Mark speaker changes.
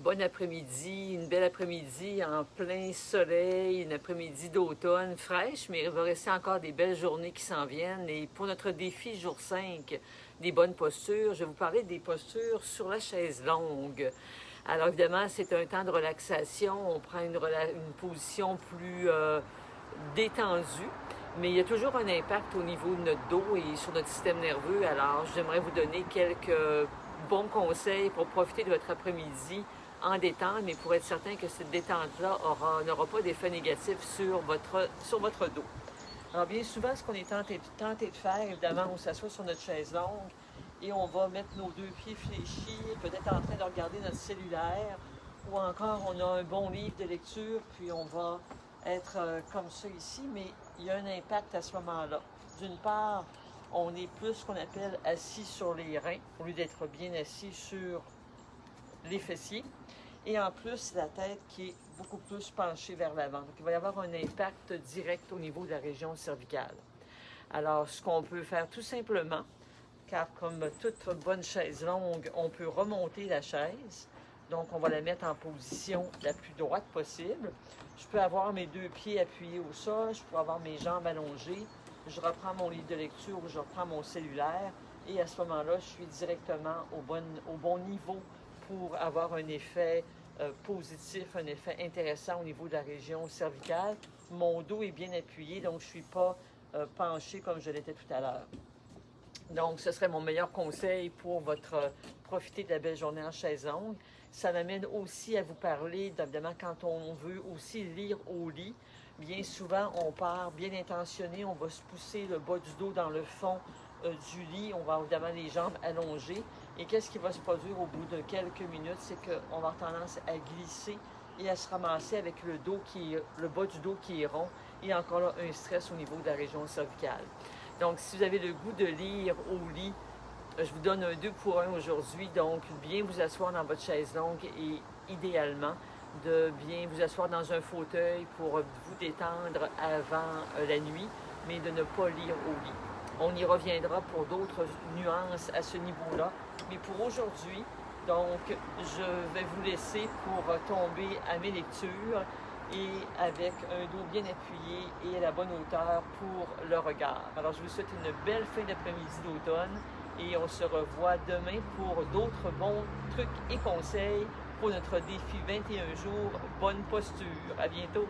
Speaker 1: bon après-midi, une belle après-midi en plein soleil, une après-midi d'automne fraîche, mais il va rester encore des belles journées qui s'en viennent. Et pour notre défi jour 5 des bonnes postures, je vais vous parler des postures sur la chaise longue. Alors évidemment, c'est un temps de relaxation, on prend une position plus détendue, mais il y a toujours un impact au niveau de notre dos et sur notre système nerveux. Alors j'aimerais vous donner quelques bons conseils pour profiter de votre après-midi en détente, mais pour être certain que cette détente-là n'aura pas d'effet négatif sur votre dos. Alors bien souvent, ce qu'on est tenté de faire, évidemment, on s'assoit sur notre chaise longue et on va mettre nos deux pieds fléchis, peut-être en train de regarder notre cellulaire, ou encore on a un bon livre de lecture, puis on va être comme ça ici, mais il y a un impact à ce moment-là. D'une part, on est plus ce qu'on appelle assis sur les reins, au lieu d'être bien assis sur les fessiers. Et en plus, la tête qui est beaucoup plus penchée vers l'avant. Donc, il va y avoir un impact direct au niveau de la région cervicale. Alors, ce qu'on peut faire tout simplement, car comme toute bonne chaise longue, on peut remonter la chaise. Donc, on va la mettre en position la plus droite possible. Je peux avoir mes deux pieds appuyés au sol, je peux avoir mes jambes allongées. Je reprends mon livre de lecture ou je reprends mon cellulaire. Et à ce moment-là, je suis directement au bon niveau pour avoir un effet positif, un effet intéressant au niveau de la région cervicale. Mon dos est bien appuyé, donc je ne suis pas penché comme je l'étais tout à l'heure. Donc, ce serait mon meilleur conseil pour profiter de la belle journée en chaise longue. Ça m'amène aussi à vous parler, évidemment, quand on veut aussi lire au lit. Bien souvent, on part bien intentionné, on va se pousser le bas du dos dans le fond du lit, on va avoir évidemment les jambes allongées. Et qu'est-ce qui va se produire au bout de quelques minutes? C'est qu'on va avoir tendance à glisser et à se ramasser avec le bas du dos qui est rond et encore là, un stress au niveau de la région cervicale. Donc, si vous avez le goût de lire au lit, je vous donne un 2 pour 1 aujourd'hui. Donc, bien vous asseoir dans votre chaise longue et idéalement, de bien vous asseoir dans un fauteuil pour vous détendre avant la nuit, mais de ne pas lire au lit. On y reviendra pour d'autres nuances à ce niveau-là. Mais pour aujourd'hui, donc, je vais vous laisser pour tomber à mes lectures et avec un dos bien appuyé et à la bonne hauteur pour le regard. Alors, je vous souhaite une belle fin d'après-midi d'automne et on se revoit demain pour d'autres bons trucs et conseils pour notre défi 21 jours, bonne posture. À bientôt!